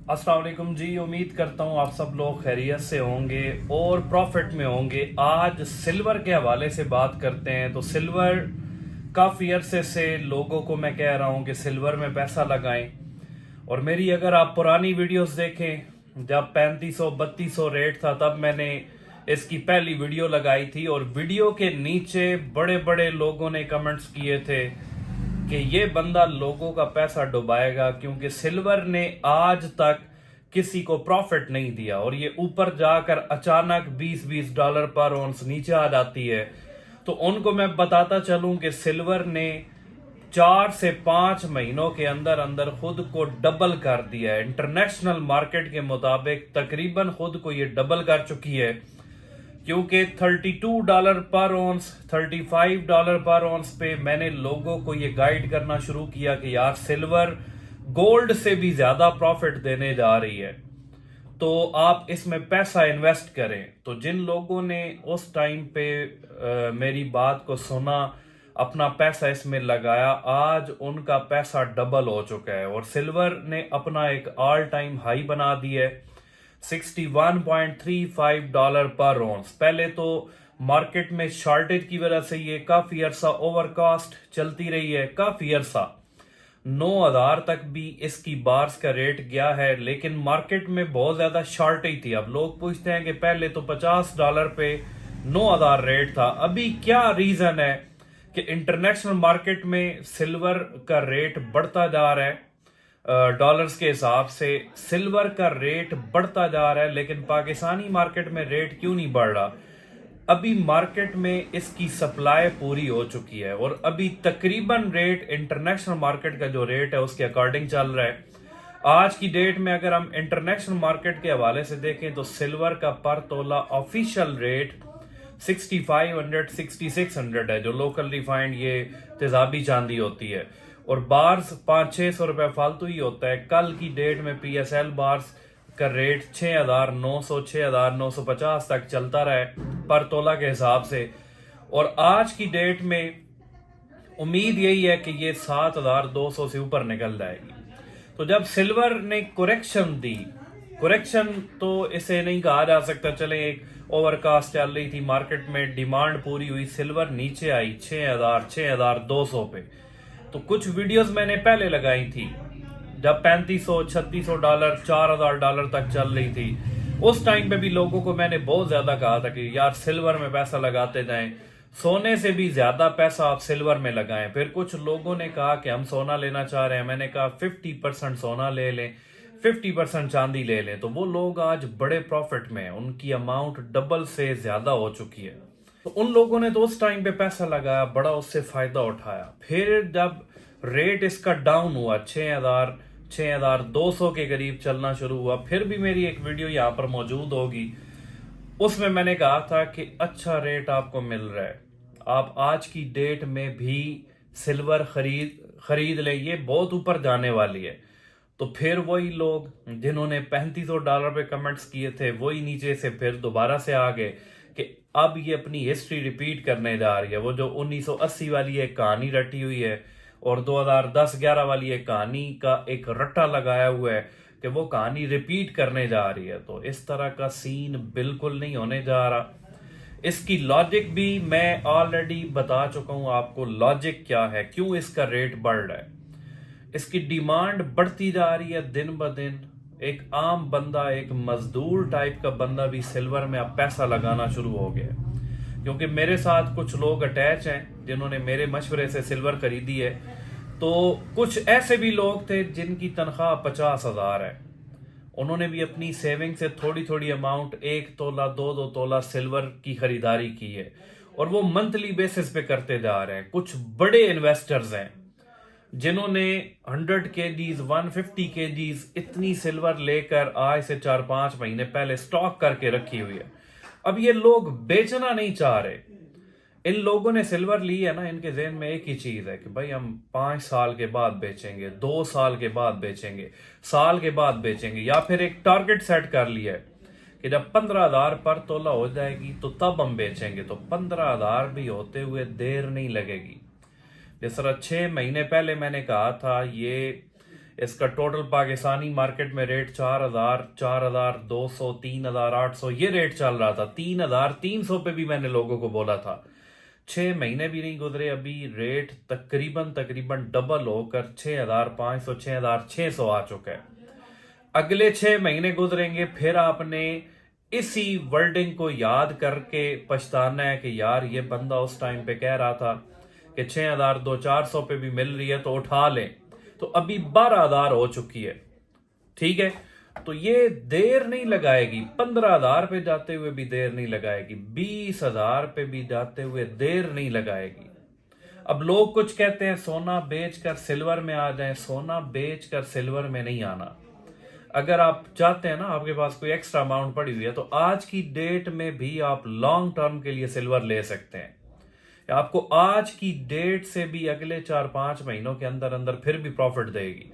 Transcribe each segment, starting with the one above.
अस्सलाम वालेकुम जी। उम्मीद करता हूँ आप सब लोग खैरियत से होंगे और प्रॉफिट में होंगे। आज सिल्वर के हवाले से बात करते हैं। तो सिल्वर काफ़ी अरसे से लोगों को मैं कह रहा हूँ कि सिल्वर में पैसा लगाएं। और मेरी अगर आप पुरानी वीडियोस देखें, जब 3500 3200 रेट था तब मैंने इसकी पहली वीडियो लगाई थी और वीडियो के नीचे बड़े बड़े लोगों ने कमेंट्स किए थे कि ये बंदा लोगों का पैसा डुबाएगा, क्योंकि सिल्वर ने आज तक किसी को प्रॉफिट नहीं दिया और ये ऊपर जाकर अचानक $20 पर औंस नीचे आ जाती है। तो उनको मैं बताता चलूं कि सिल्वर ने 4 से 5 महीनों के अंदर अंदर खुद को डबल कर दिया है। इंटरनेशनल मार्केट के मुताबिक तकरीबन खुद को ये डबल कर चुकी है, क्योंकि $32 पर ऑन्स, $35 पर ऑन्स पे मैंने लोगों को ये गाइड करना शुरू किया कि यार सिल्वर गोल्ड से भी ज्यादा प्रॉफिट देने जा रही है, तो आप इसमें पैसा इन्वेस्ट करें। तो जिन लोगों ने उस टाइम पे मेरी बात को सुना, अपना पैसा इसमें लगाया, आज उनका पैसा डबल हो चुका है और सिल्वर ने अपना एक ऑल टाइम हाई बना दिया है, $61.35 पर ऑन्स। पहले तो मार्केट में शॉर्टेज की वजह से ये काफी अरसा ओवरकास्ट चलती रही है, काफी अरसा 9,000 तक भी इसकी बार्स का रेट गया है, लेकिन मार्केट में बहुत ज्यादा शॉर्टेज थी। अब लोग पूछते हैं कि पहले तो $50 पे 9,000 रेट था, अभी क्या रीजन है कि इंटरनेशनल मार्केट में सिल्वर का रेट बढ़ता जा रहा है, डॉलर्स के हिसाब से सिल्वर का रेट बढ़ता जा रहा है, लेकिन पाकिस्तानी मार्केट में रेट क्यों नहीं बढ़ रहा? अभी मार्केट में इसकी सप्लाई पूरी हो चुकी है और अभी तकरीबन रेट इंटरनेशनल मार्केट का जो रेट है उसके अकॉर्डिंग चल रहा है। आज की डेट में अगर हम इंटरनेशनल मार्केट के हवाले से देखें तो सिल्वर का पर तोला ऑफिशियल रेट 6500 6600 है, जो लोकल रिफाइंड ये तेजाबी चांदी होती है, और बार्स 500-600 रुपए फालतू ही होता है। कल की डेट में PSL बार्स का रेट 6900 6950 तक चलता रहा है पर तोला के हिसाब से, और आज की डेट में उम्मीद यही है कि ये 7200 से ऊपर निकल जाएगी। तो जब सिल्वर ने कोरेक्शन दी, कोरेक्शन तो इसे नहीं कहा जा सकता, चले एक ओवरकास्ट चल रही थी मार्केट में, डिमांड पूरी हुई, सिल्वर नीचे आई 6200 पे। तो कुछ वीडियोस मैंने पहले लगाई थी जब $3500-$3600 $4000 तक चल रही थी। उस टाइम पे भी लोगों को मैंने बहुत ज्यादा कहा था कि यार सिल्वर में पैसा लगाते जाएं, सोने से भी ज्यादा पैसा आप सिल्वर में लगाएं। फिर कुछ लोगों ने कहा कि हम सोना लेना चाह रहे हैं, मैंने कहा 50% सोना ले लें, 50% चांदी ले लें। तो वो लोग आज बड़े प्रॉफिट में हैं, उनकी अमाउंट डबल से ज्यादा हो चुकी है। तो उन लोगों ने तो उस टाइम पे पैसा लगाया, बड़ा उससे फायदा उठाया। फिर जब रेट इसका डाउन हुआ, 6200 के करीब चलना शुरू हुआ, फिर भी मेरी एक वीडियो यहाँ पर मौजूद होगी, उसमें मैंने कहा था कि अच्छा रेट आपको मिल रहा है, आप आज की डेट में भी सिल्वर खरीद ले, ये बहुत ऊपर जाने वाली है। तो फिर वही लोग जिन्होंने $3500 पे कमेंट्स किए थे, वही नीचे से फिर दोबारा से आ गए कि अब ये अपनी हिस्ट्री रिपीट करने जा रही है। वो जो 1980 वाली एक कहानी रटी हुई है और 2010-11 वाली एक कहानी का एक रट्टा लगाया हुआ है कि वो कहानी रिपीट करने जा रही है, तो इस तरह का सीन बिल्कुल नहीं होने जा रहा। इसकी लॉजिक भी मैं ऑलरेडी बता चुका हूं आपको, लॉजिक क्या है, क्यों इसका रेट बढ़ रहा है। इसकी डिमांड बढ़ती जा रही है दिन ब दिन। एक आम बंदा, एक मजदूर टाइप का बंदा भी सिल्वर में अब पैसा लगाना शुरू हो गया, क्योंकि मेरे साथ कुछ लोग अटैच हैं जिन्होंने मेरे मशवरे से सिल्वर खरीदी है। तो कुछ ऐसे भी लोग थे जिनकी तनख्वाह 50,000 है, उन्होंने भी अपनी सेविंग से थोड़ी थोड़ी अमाउंट 1 तोला 2 तोला सिल्वर की खरीदारी की है और वो मंथली बेसिस पे करते जा रहे हैं। कुछ बड़े इन्वेस्टर्स हैं जिन्होंने 100 kgs 150 kgs इतनी सिल्वर लेकर आज से 4-5 महीने पहले स्टॉक करके रखी हुई है। अब ये लोग बेचना नहीं चाह रहे। इन लोगों ने सिल्वर ली है ना, इनके जहन में एक ही चीज है कि भाई हम 5 साल के बाद बेचेंगे, 2 साल के बाद बेचेंगे, साल के बाद बेचेंगे, या फिर एक टारगेट सेट कर लिया है कि जब 15,000 पर तोला हो जाएगी तो तब हम बेचेंगे। तो 15,000 भी होते हुए देर नहीं लगेगी। जिस तरह 6 महीने पहले मैंने कहा था, ये इसका टोटल पाकिस्तानी मार्केट में रेट 4,000, 4,200, 3,800 ये रेट चल रहा था। 3,300 पे भी मैंने लोगों को बोला था। 6 महीने भी नहीं गुजरे, अभी रेट तकरीबन डबल होकर 6,500, 6,600 आ चुका है। अगले 6 महीने गुजरेंगे, फिर आपने इसी वर्डिंग को याद करके पछताना है कि यार ये बंदा उस टाइम पे कह रहा था कि 6,400 पे भी मिल रही है तो उठा लें। तो अभी 12,000 हो चुकी है, ठीक है। तो ये देर नहीं लगाएगी, 15,000 पे जाते हुए भी देर नहीं लगाएगी, 20,000 पे भी जाते हुए देर नहीं लगाएगी। अब लोग कुछ कहते हैं सोना बेचकर सिल्वर में आ जाएं, सोना बेचकर सिल्वर में नहीं आना। अगर आप चाहते हैं ना, आपके पास कोई एक्स्ट्रा अमाउंट पड़ी हुई है, तो आज की डेट में भी आप लॉन्ग टर्म के लिए सिल्वर ले सकते हैं। आपको आज की डेट से भी अगले 4-5 महीनों के अंदर अंदर फिर भी प्रॉफिट देगी।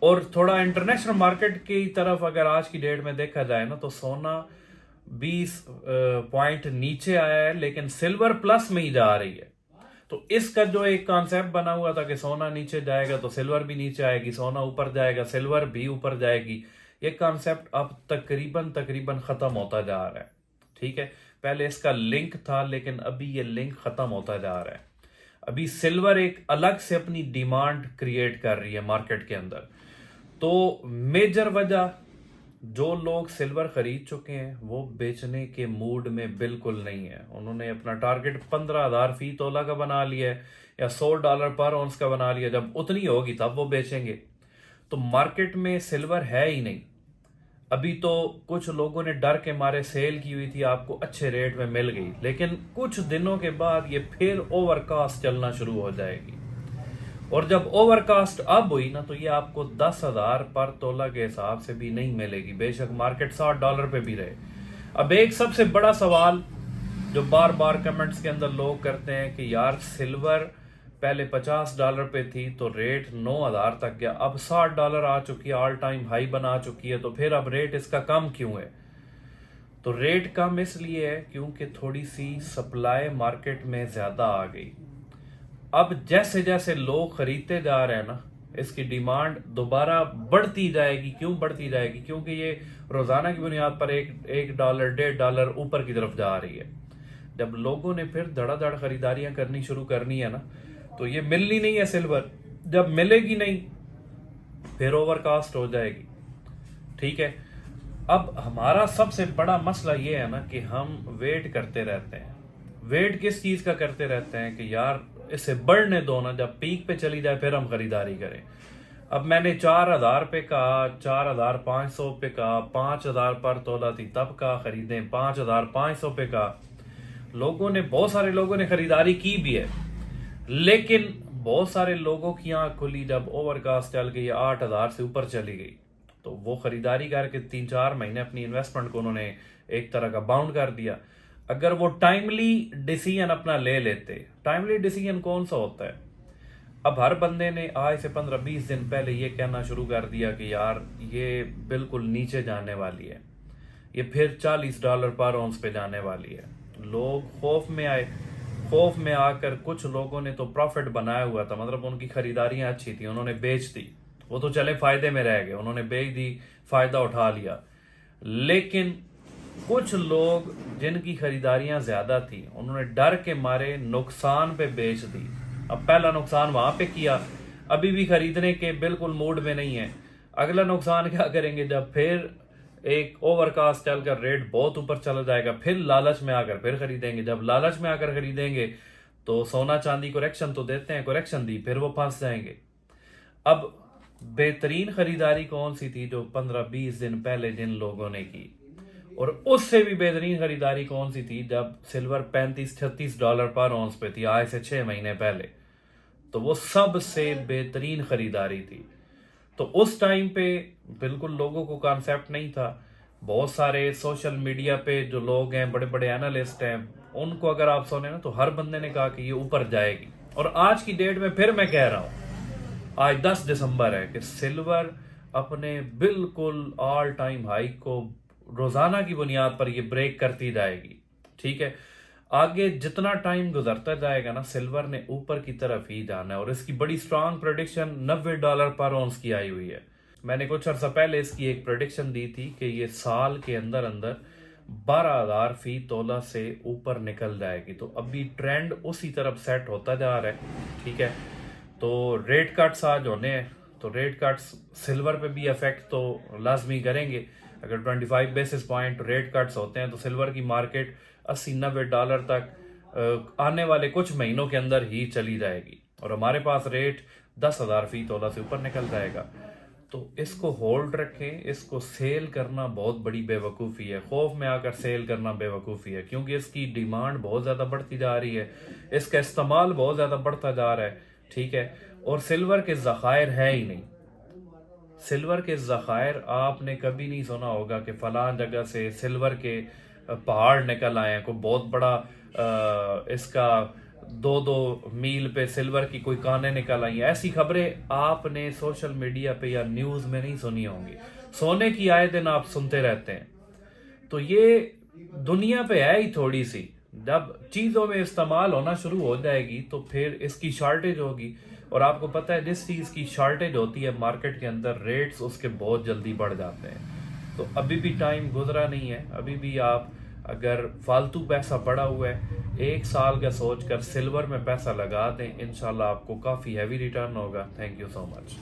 और थोड़ा इंटरनेशनल मार्केट की तरफ अगर आज की डेट में देखा जाए ना, तो सोना 20 पॉइंट नीचे आया है, लेकिन सिल्वर प्लस में ही जा रही है। तो इसका जो एक कॉन्सेप्ट बना हुआ था कि सोना नीचे जाएगा तो सिल्वर भी नीचे आएगी, सोना ऊपर जाएगा सिल्वर भी ऊपर जाएगी, ये कॉन्सेप्ट अब तकरीबन खत्म होता जा रहा है, ठीक है। पहले इसका लिंक था, लेकिन अभी ये लिंक खत्म होता जा रहा है। अभी सिल्वर एक अलग से अपनी डिमांड क्रिएट कर रही है मार्केट के अंदर। तो मेजर वजह, जो लोग सिल्वर खरीद चुके हैं वो बेचने के मूड में बिल्कुल नहीं है। उन्होंने अपना टारगेट 15,000 फी तोला का बना लिया है, या $100 पर ऑन्स का बना लिया। जब उतनी होगी तब वो बेचेंगे। तो मार्केट में सिल्वर है ही नहीं। अभी तो कुछ लोगों ने डर के मारे सेल की हुई थी, आपको अच्छे रेट में मिल गई, लेकिन कुछ दिनों के बाद ये फिर ओवरकास्ट चलना शुरू हो जाएगी। और जब ओवरकास्ट अब हुई ना, तो ये आपको 10,000 पर तोला के हिसाब से भी नहीं मिलेगी, बेशक मार्केट $60 पे भी रहे। अब एक सबसे बड़ा सवाल जो बार बार कमेंट्स के अंदर लोग करते हैं कि यार सिल्वर पहले $50 पे थी तो रेट 9,000 तक गया, अब $60 आ चुकी है, ऑल टाइम हाई बना चुकी है, तो फिर अब रेट इसका कम क्यों है? तो रेट कम इसलिए है क्योंकि थोड़ी सी सप्लाई मार्केट में ज्यादा आ गई। अब जैसे जैसे लोग खरीदते जा रहे हैं ना, इसकी डिमांड दोबारा बढ़ती जाएगी। क्यों बढ़ती जाएगी? क्योंकि ये रोजाना की बुनियाद पर $1, $1.5 ऊपर की तरफ जा रही है। जब लोगों ने फिर धड़ाधड़ खरीदारियां करनी शुरू करनी है ना, तो ये मिलनी नहीं है सिल्वर। जब मिलेगी नहीं फिर ओवरकास्ट हो जाएगी, ठीक है। अब हमारा सबसे बड़ा मसला ये है ना कि हम वेट करते रहते हैं। वेट किस चीज का करते रहते हैं कि यार इसे बढ़ने दो ना, जब पीक पे चली जाए फिर हम खरीदारी करें। अब मैंने 4,000 पे कहा, 4,500 पे कहा, 5,000 पर तोला थी तब कहा खरीदें, 5,500 पे कहा। बहुत सारे लोगों ने खरीदारी की भी है, लेकिन बहुत सारे लोगों की आंख खुली जब ओवरकास्ट चल गई, 8,000 से ऊपर चली गई, तो वो खरीदारी करके 3-4 महीने अपनी इन्वेस्टमेंट को उन्होंने एक तरह का बाउंड कर दिया। अगर वो टाइमली डिसीजन अपना ले लेते, टाइमली डिसीजन कौन सा होता है? अब हर बंदे ने आज से 15-20 दिन पहले ये कहना शुरू कर दिया कि यार ये बिल्कुल नीचे जाने वाली है, ये फिर $40 पर ऑन्स पे जाने वाली है। लोग खौफ में आए। खौफ में आकर कुछ लोगों ने तो प्रॉफिट बनाया हुआ था, मतलब उनकी खरीदारियां अच्छी थी, उन्होंने बेच दी। वो तो चले फायदे में रह गए, उन्होंने बेच दी, फायदा उठा लिया। लेकिन कुछ लोग जिनकी खरीदारियां ज्यादा थी, उन्होंने डर के मारे नुकसान पे बेच दी। अब पहला नुकसान वहां पे किया, अभी भी खरीदने के बिल्कुल मूड में नहीं है। अगला नुकसान क्या करेंगे? जब फिर एक ओवरकास्ट चलकर रेट बहुत ऊपर चला जाएगा, फिर लालच में आकर फिर खरीदेंगे। जब लालच में आकर खरीदेंगे तो सोना चांदी करेक्शन तो देते हैं, करेक्शन दी फिर वो फंस जाएंगे। अब बेहतरीन खरीदारी कौन सी थी जो 15-20 दिन पहले जिन लोगों ने की, और उससे भी बेहतरीन खरीदारी कौन सी थी जब सिल्वर $35-36 पर ऑन्स पे थी आज से 6 महीने पहले? तो वो सबसे बेहतरीन खरीदारी थी। तो उस टाइम पे बिल्कुल लोगों को कॉन्सेप्ट नहीं था। बहुत सारे सोशल मीडिया पे जो लोग हैं, बड़े बड़े एनालिस्ट हैं, उनको अगर आप सुने ना, तो हर बंदे ने कहा कि ये ऊपर जाएगी। और आज की डेट में फिर मैं कह रहा हूं, आज 10 दिसंबर है, कि सिल्वर अपने बिल्कुल ऑल टाइम हाई को रोजाना की बुनियाद पर ये ब्रेक करती जाएगी, ठीक है। आगे जितना टाइम गुजरता जाएगा ना, सिल्वर ने ऊपर की तरफ ही जाना है, और इसकी बड़ी स्ट्रांग प्रेडिक्शन $90 पर ऑन्स की आई हुई है। मैंने कुछ अर्सा पहले इसकी एक प्रेडिक्शन दी थी कि ये साल के अंदर अंदर 12,000 फी तोला से ऊपर निकल जाएगी। तो अभी ट्रेंड उसी तरफ सेट होता जा रहा है, ठीक है। तो रेट कट्स आज होने हैं, तो रेट कट्स सिल्वर पे भी अफेक्ट तो लाजमी करेंगे। अगर 25 बेसिस पॉइंट रेट कट्स होते हैं तो सिल्वर की मार्केट $80-90 तक आने वाले कुछ महीनों के अंदर ही चली जाएगी, और हमारे पास रेट 10,000 फी तोला से ऊपर निकल जाएगा। तो इसको होल्ड रखें, इसको सेल करना बहुत बड़ी बेवकूफ़ी है, खौफ में आकर सेल करना बेवकूफ़ी है, क्योंकि इसकी डिमांड बहुत ज़्यादा बढ़ती जा रही है, इसका इस्तेमाल बहुत ज़्यादा बढ़ता जा रहा है, ठीक है। और सिल्वर के ज़खायर है ही नहीं। सिल्वर के ज़खायर आपने कभी नहीं सुना होगा कि फलां जगह से सिल्वर के पहाड़ निकल आए हैं, कोई बहुत बड़ा इसका 2-2 मील पे सिल्वर की कोई कानें निकल आई हैं। ऐसी खबरें आपने सोशल मीडिया पे या न्यूज़ में नहीं सुनी होंगी। सोने की आए दिन आप सुनते रहते हैं। तो ये दुनिया पे है ही थोड़ी सी, जब चीज़ों में इस्तेमाल होना शुरू हो जाएगी तो फिर इसकी शॉर्टेज होगी। और आपको पता है जिस चीज़ की शॉर्टेज होती है मार्केट के अंदर, रेट्स उसके बहुत जल्दी बढ़ जाते हैं। तो अभी भी टाइम गुजरा नहीं है, अभी भी आप अगर फालतू पैसा पड़ा हुआ है, 1 साल का सोच कर सिल्वर में पैसा लगा दें, इंशाल्लाह आपको काफ़ी हैवी रिटर्न होगा। Thank you so much.